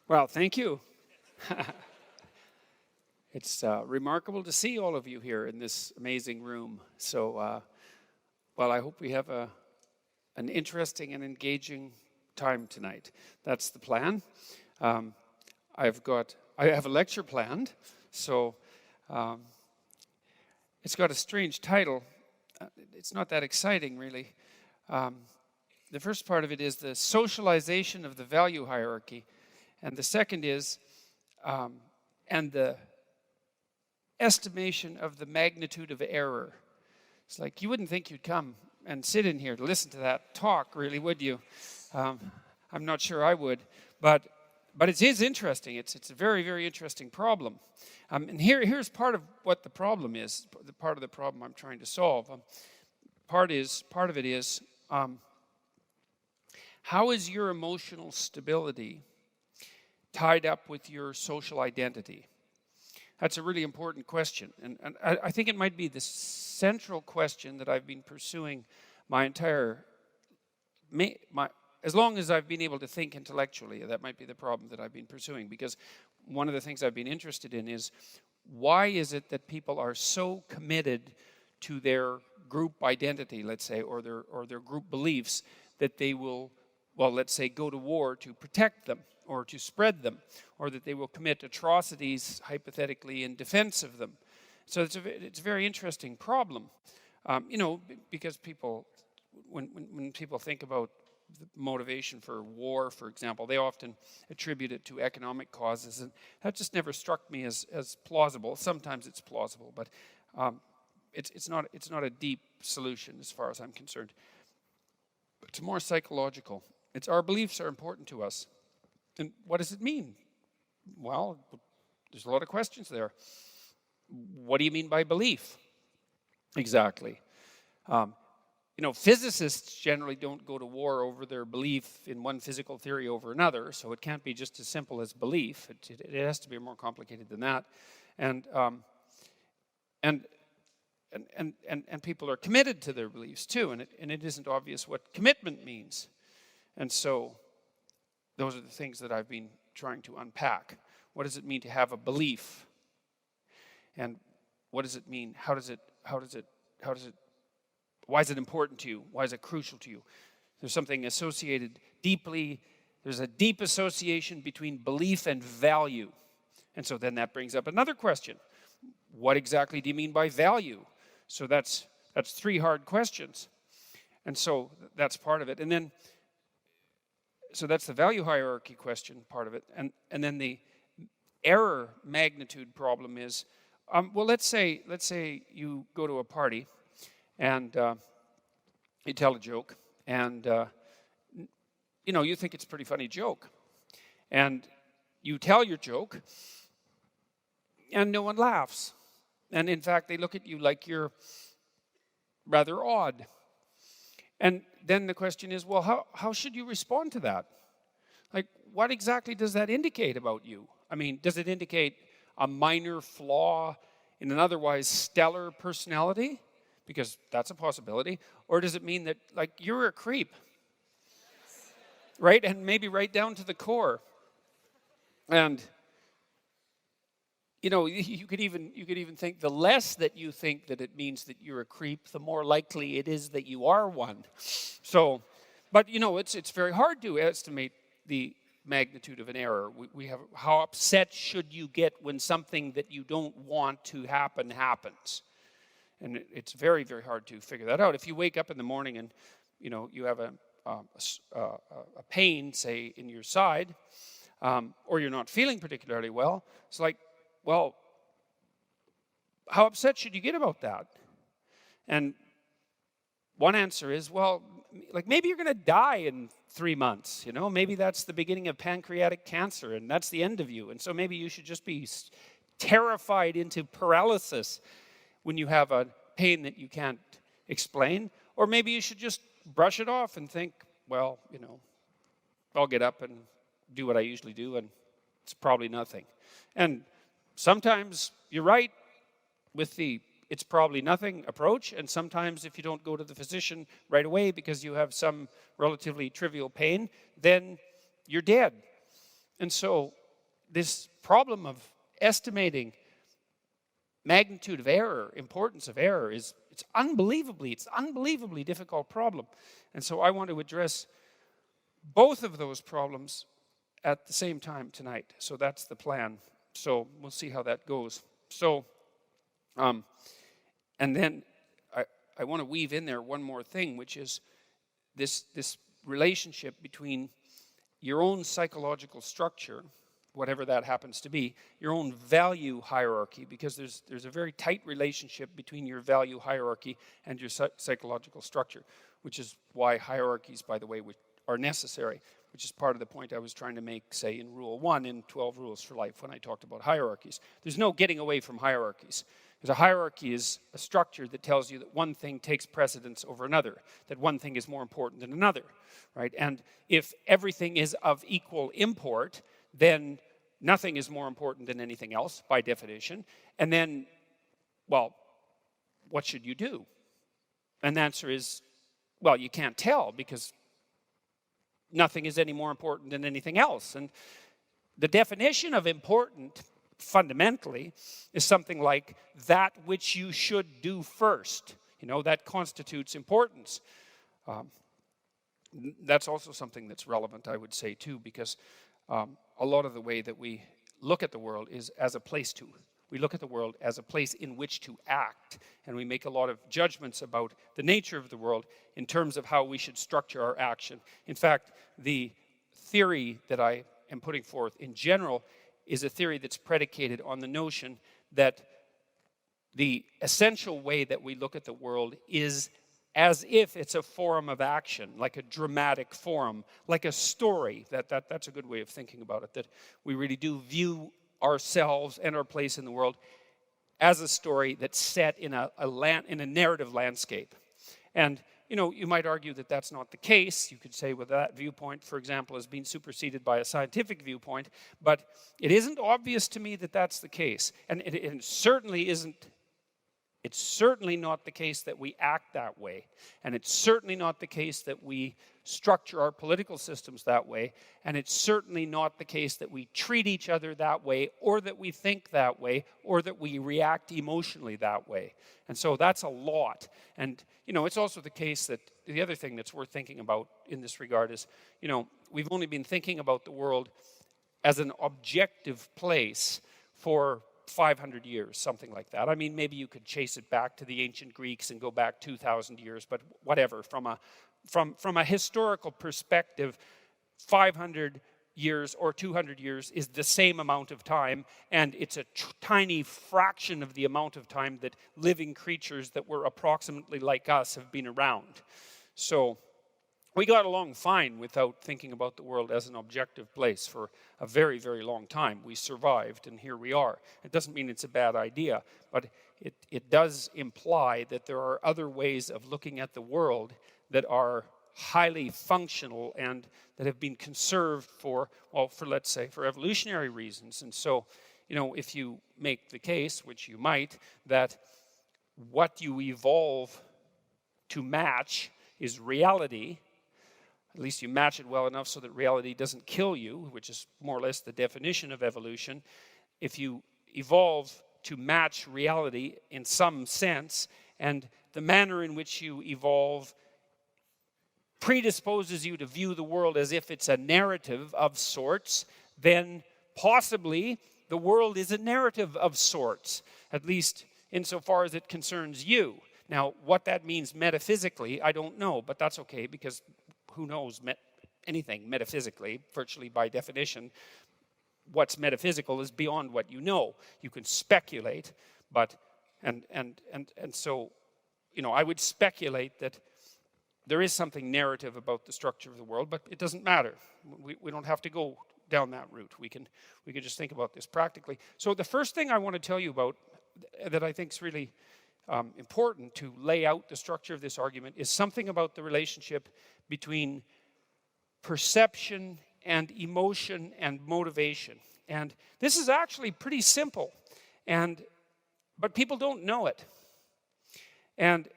Well, thank you. It's remarkable to see all of you here in this amazing room. So, I hope we have an interesting and engaging time tonight. That's the plan. I have a lecture planned, so it's got a strange title. It's not that exciting, really. The first part of it is the socialization of the value hierarchy. And the second is, and the estimation of the magnitude of error. It's like, you wouldn't think you'd come and sit in here to listen to that talk, really, would you? I'm not sure I would, but it is interesting. It's a very, very interesting problem. And here's part of what the problem is, the part of the problem I'm trying to solve. Part of it is, how is your emotional stability tied up with your social identity? That's a really important question. And I think it might be the central question that I've been pursuing as long as I've been able to think intellectually. That might be the problem that I've been pursuing, because one of the things I've been interested in is, why is it that people are so committed to their group identity, let's say, or their group beliefs, that they will, let's say, go to war to protect them, or to spread them, or that they will commit atrocities, hypothetically, in defense of them. So it's a very interesting problem, because people, when people think about the motivation for war, for example, they often attribute it to economic causes, and that just never struck me as plausible. Sometimes it's plausible, but it's not a deep solution as far as I'm concerned. It's more psychological. It's our beliefs are important to us. And what does it mean? Well, there's a lot of questions there. What do you mean by belief? Exactly. Physicists generally don't go to war over their belief in one physical theory over another, so it can't be just as simple as belief. It has to be more complicated than that. And people are committed to their beliefs too, and it isn't obvious what commitment means. And so those are the things that I've been trying to unpack. What does it mean to have a belief? And what does it mean? Why is it important to you? Why is it crucial to you? There's something associated deeply. There's a deep association between belief and value. And so then that brings up another question. What exactly do you mean by value? So that's three hard questions. And so that's part of it. And then, so that's the value hierarchy question, part of it. And then the error magnitude problem is, let's say you go to a party and you tell a joke, and you think it's a pretty funny joke. And you tell your joke, and no one laughs. And in fact, they look at you like you're rather odd. And then the question is, well, how should you respond to that? Like, what exactly does that indicate about you? I mean, does it indicate a minor flaw in an otherwise stellar personality? Because that's a possibility. Or does it mean that, like, you're a creep? Right? And maybe right down to the core. And you could even think, the less that you think that it means that you're a creep, the more likely it is that you are one. So, but it's very hard to estimate the magnitude of an error. We have, how upset should you get when something that you don't want to happen happens? And it's very, very hard to figure that out. If you wake up in the morning and you have a pain, say, in your side, or you're not feeling particularly well, it's like, well, how upset should you get about that? And one answer is, well, like, maybe you're going to die in 3 months, maybe that's the beginning of pancreatic cancer and that's the end of you. And so maybe you should just be terrified into paralysis when you have a pain that you can't explain. Or maybe you should just brush it off and think, well, I'll get up and do what I usually do, and it's probably nothing. And sometimes you're right with the it's probably nothing approach, and sometimes if you don't go to the physician right away because you have some relatively trivial pain, then you're dead. And so this problem of estimating magnitude of error, importance of error, it's unbelievably difficult problem. And so I want to address both of those problems at the same time tonight. So that's the plan. So we'll see how that goes. So, and then I want to weave in there one more thing, which is this relationship between your own psychological structure, whatever that happens to be, your own value hierarchy, because there's a very tight relationship between your value hierarchy and your psychological structure, which is why hierarchies, by the way, are necessary, which is part of the point I was trying to make, say, in Rule 1 in 12 Rules for Life when I talked about hierarchies. There's no getting away from hierarchies. Because a hierarchy is a structure that tells you that one thing takes precedence over another, that one thing is more important than another, right? And if everything is of equal import, then nothing is more important than anything else, by definition. And then, well, what should you do? And the answer is, well, you can't tell, because nothing is any more important than anything else. And the definition of important, fundamentally, is something like that which you should do first. You know, that constitutes importance. That's also something that's relevant, I would say, too, because a lot of the way that we look at the world is as a place to. We look at the world as a place in which to act, and we make a lot of judgments about the nature of the world in terms of how we should structure our action. In fact, the theory that I am putting forth in general is a theory that's predicated on the notion that the essential way that we look at the world is as if it's a forum of action, like a dramatic forum, like a story. That's a good way of thinking about it, that we really do view ourselves and our place in the world as a story that's set in a narrative landscape. And you know, you might argue that that's not the case. You could say, well, that viewpoint, for example, has been superseded by a scientific viewpoint, but it isn't obvious to me that that's the case. And it certainly isn't. It's certainly not the case that we act that way. And it's certainly not the case that we structure our political systems that way. And it's certainly not the case that we treat each other that way, or that we think that way, or that we react emotionally that way. And so that's a lot. And, you know, it's also the case that the other thing that's worth thinking about in this regard is, you know, we've only been thinking about the world as an objective place for 500 years, something like that. I mean, maybe you could chase it back to the ancient Greeks and go back 2,000 years, but whatever. From a historical perspective, 500 years or 200 years is the same amount of time, and it's a tiny fraction of the amount of time that living creatures that were approximately like us have been around. So we got along fine without thinking about the world as an objective place for a very, very long time. We survived, and here we are. It doesn't mean it's a bad idea, but it does imply that there are other ways of looking at the world that are highly functional and that have been conserved for let's say, for evolutionary reasons. And so, you know, if you make the case, which you might, that what you evolve to match is reality, at least you match it well enough so that reality doesn't kill you, which is more or less the definition of evolution. If you evolve to match reality in some sense, and the manner in which you evolve predisposes you to view the world as if it's a narrative of sorts, then possibly the world is a narrative of sorts, at least insofar as it concerns you. Now, what that means metaphysically, I don't know, but that's okay, because who knows anything metaphysically? Virtually by definition, what's metaphysical is beyond what you know. You can speculate, but and so, you know, I would speculate that there is something narrative about the structure of the world, but it doesn't matter. We don't have to go down that route. We can just think about this practically. So the first thing I want to tell you about that I think is really important to lay out the structure of this argument is something about the relationship between perception and emotion and motivation. And this is actually pretty simple, but people don't know it. And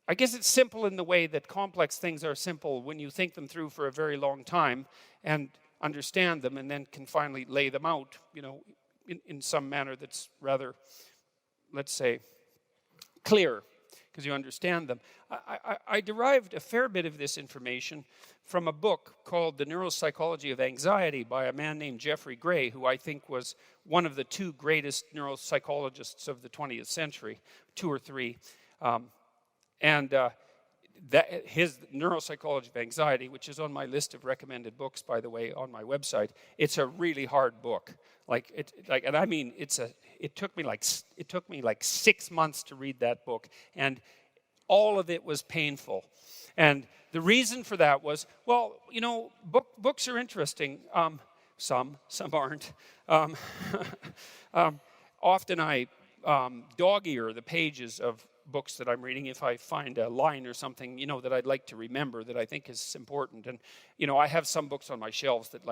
I guess it's simple in the way that complex things are simple when you think them through for a very long time. And understand them, and then can finally lay them out, in some manner that's rather, let's say, clear, because you understand them. I derived a fair bit of this information from a book called The Neuropsychology of Anxiety by a man named Jeffrey Gray, who I think was one of the two greatest neuropsychologists of the 20th century, two or three. His Neuropsychology of Anxiety, which is on my list of recommended books, by the way, on my website, it's a really hard book. It took me like 6 months to read that book, and all of it was painful. And the reason for that was, books are interesting. Some aren't. Often I dog-ear the pages of books that I'm reading if I find a line or something, that I'd like to remember that I think is important. And, I have some books on my shelves that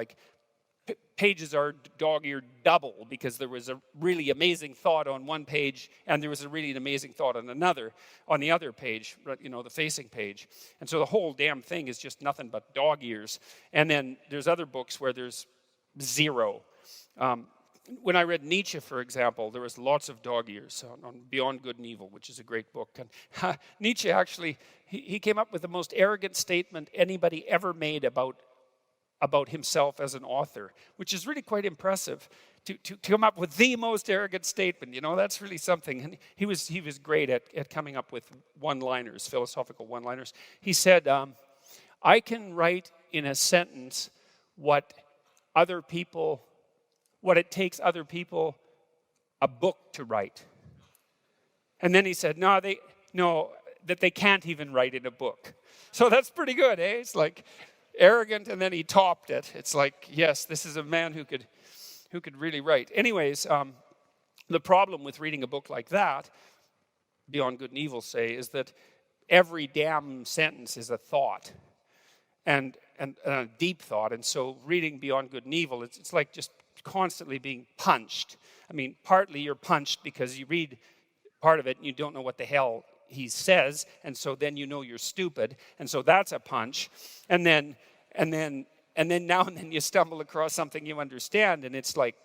pages are dog-eared double because there was a really amazing thought on one page and there was a really amazing thought on the other page, the facing page. And so the whole damn thing is just nothing but dog ears. And then there's other books where there's zero. When I read Nietzsche, for example, there was lots of dog ears on Beyond Good and Evil, which is a great book. And Nietzsche actually, he came up with the most arrogant statement anybody ever made about himself as an author, which is really quite impressive. To come up with the most arrogant statement, that's really something. And he was great at coming up with one-liners, philosophical one-liners. He said, I can write in a sentence what it takes other people a book to write. And then he said, that they can't even write in a book. So that's pretty good, eh? It's like arrogant, and then he topped it. It's like, yes, this is a man who could really write. Anyways, the problem with reading a book like that, Beyond Good and Evil, say, is that every damn sentence is a thought, and a deep thought. And so reading Beyond Good and Evil, it's like just constantly being punched. I mean, partly you're punched because you read part of it and you don't know what the hell he says, and so then you're stupid, and so that's a punch. And then now and then you stumble across something you understand, and it's like,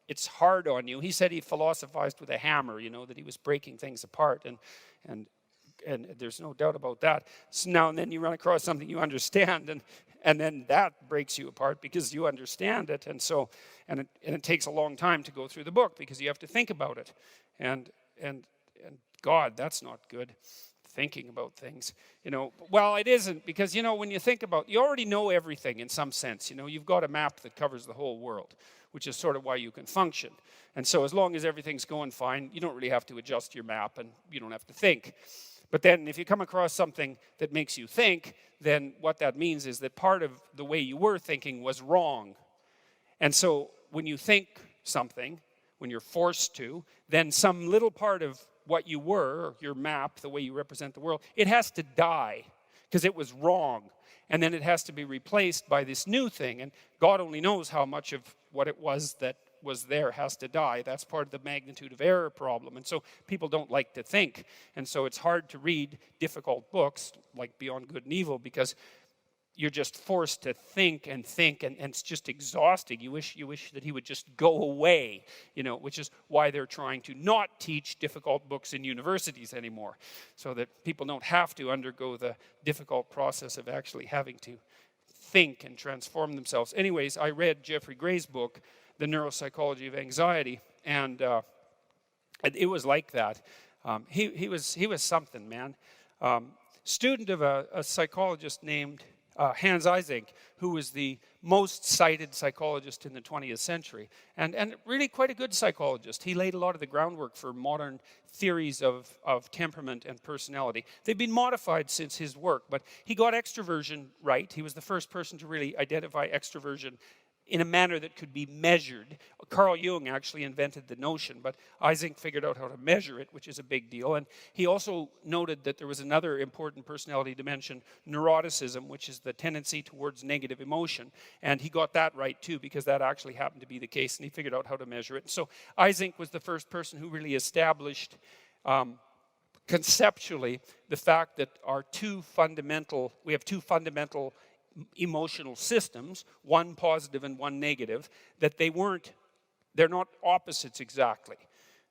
it's hard on you. He said he philosophized with a hammer, that he was breaking things apart, and there's no doubt about that. So now and then you run across something you understand, and then that breaks you apart because you understand it, and it takes a long time to go through the book because you have to think about it, and God, that's not good. Thinking about things, Well, it isn't, because, when you think about, you already know everything in some sense. You've got a map that covers the whole world, which is sort of why you can function. And so as long as everything's going fine, you don't really have to adjust your map, and you don't have to think. But then if you come across something that makes you think, then what that means is that part of the way you were thinking was wrong. And so when you think something, when you're forced to, then some little part of what you were, your map, the way you represent the world, it has to die because it was wrong. And then it has to be replaced by this new thing. And God only knows how much of what it was that was there has to die. That's part of the magnitude of error problem. And so people don't like to think. And so it's hard to read difficult books like Beyond Good and Evil because you're just forced to think, and it's just exhausting. You wish that he would just go away, which is why they're trying to not teach difficult books in universities anymore, so that people don't have to undergo the difficult process of actually having to think and transform themselves. Anyways, I read Jeffrey Gray's book, The Neuropsychology of Anxiety, and it was like that. He was something, man. Student of a psychologist named Hans Eysenck, who was the most cited psychologist in the 20th century, and really quite a good psychologist. He laid a lot of the groundwork for modern theories of temperament and personality. They've been modified since his work, but he got extroversion right. He was the first person to really identify extroversion in a manner that could be measured. Carl Jung actually invented the notion, but Eysenck figured out how to measure it, which is a big deal. And he also noted that there was another important personality dimension, neuroticism, which is the tendency towards negative emotion. And he got that right too, because that actually happened to be the case, and he figured out how to measure it. And so Eysenck was the first person who really established conceptually the fact that we have two fundamental emotional systems, one positive and one negative, that they're not opposites exactly.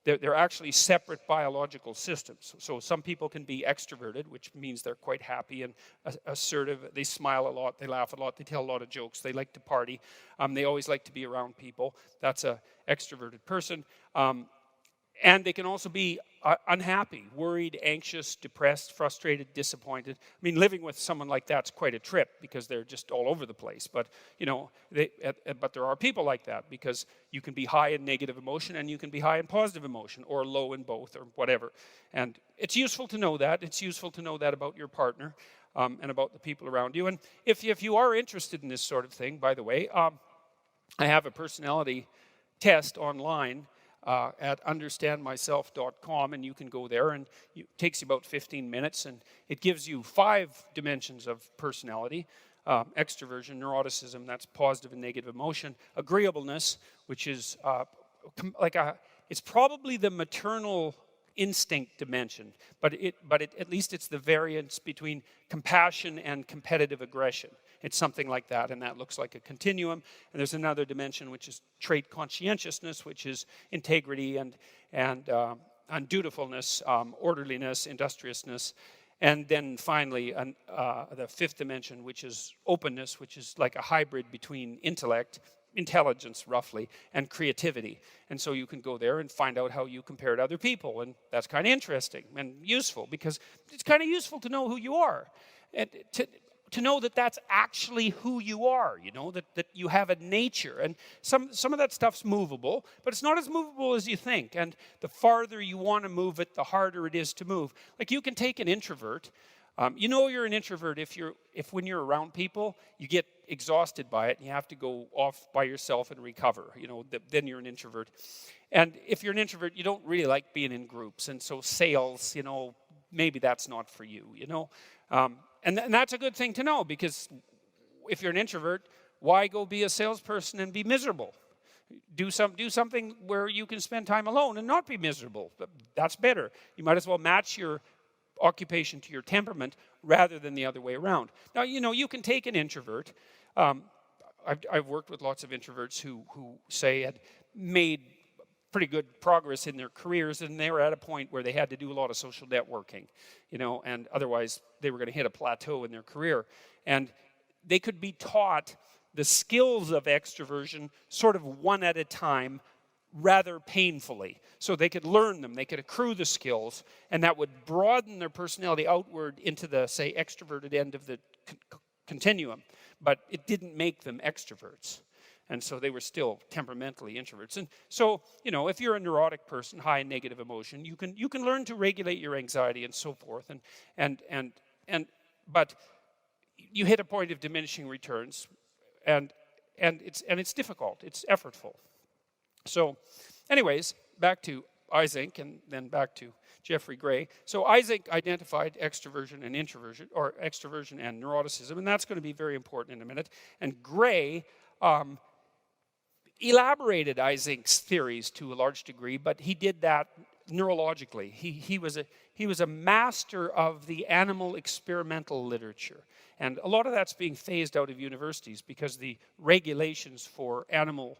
They're actually separate biological systems. So some people can be extroverted, which means they're quite happy and assertive. They smile a lot, they laugh a lot, they tell a lot of jokes, they like to party. They always like to be around people. That's an extroverted person. And they can also be unhappy, worried, anxious, depressed, frustrated, disappointed. I mean, living with someone like that's quite a trip because they're just all over the place. But, but there are people like that because you can be high in negative emotion and you can be high in positive emotion or low in both or whatever. And it's useful to know that. It's useful to know that about your partner and about the people around you. And if you are interested in this sort of thing, by the way, I have a personality test online at understandmyself.com, and you can go there, and it takes you about 15 minutes, and it gives you 5 dimensions of personality: extroversion, neuroticism, that's positive and negative emotion; agreeableness, which is it's probably the maternal instinct dimension, but at least it's the variance between compassion and competitive aggression. It's something like that, and that looks like a continuum. And there's another dimension, which is trait conscientiousness, which is integrity and dutifulness, orderliness, industriousness. And then finally, the 5th dimension, which is openness, which is like a hybrid between intelligence roughly, and creativity. And so you can go there and find out how you compare to other people. And that's kind of interesting and useful because it's kind of useful to know who you are. And to know that that's actually who you are, that you have a nature. And some of that stuff's movable, but it's not as movable as you think. And the farther you want to move it, the harder it is to move. Like you can take an introvert. You're an introvert if when you're around people, you get exhausted by it and you have to go off by yourself and recover. Then you're an introvert. And if you're an introvert, you don't really like being in groups. And so sales, maybe that's not for you, And that's a good thing to know, because if you're an introvert, why go be a salesperson and be miserable? Do something where you can spend time alone and not be miserable. That's better. You might as well match your occupation to your temperament rather than the other way around. Now, you can take an introvert. I've worked with lots of introverts who say had made pretty good progress in their careers, and they were at a point where they had to do a lot of social networking, and otherwise they were going to hit a plateau in their career. And they could be taught the skills of extroversion sort of one at a time, rather painfully. So they could learn them, they could accrue the skills, and that would broaden their personality outward into the, say, extroverted end of the continuum. But it didn't make them extroverts. And so they were still temperamentally introverts. And so, if you're a neurotic person, high in negative emotion, you can learn to regulate your anxiety and so forth. But you hit a point of diminishing returns, and it's difficult. It's effortful. So, anyways, back to Eysenck and then back to Jeffrey Gray. So Eysenck identified extroversion and introversion, or extroversion and neuroticism, and that's going to be very important in a minute. And Gray elaborated Eysenck's theories to a large degree, but he did that neurologically. He was a master of the animal experimental literature. And a lot of that's being phased out of universities because the regulations for animal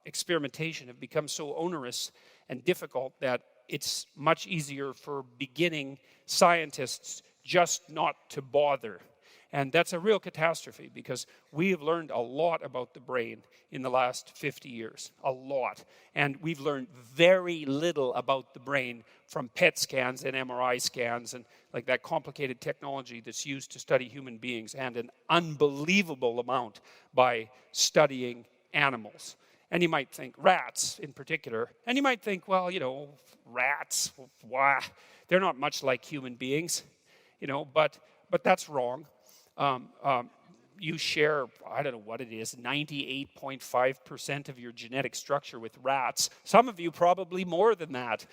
experimentation have become so onerous and difficult that it's much easier for beginning scientists just not to bother. And that's a real catastrophe because we have learned a lot about the brain in the last 50 years, a lot. And we've learned very little about the brain from PET scans and MRI scans and like that complicated technology that's used to study human beings, and an unbelievable amount by studying animals. And you might think, rats in particular, and you might think, well, rats, why? They're not much like human beings, but that's wrong. You share, I don't know what it is, 98.5% of your genetic structure with rats. Some of you probably more than that.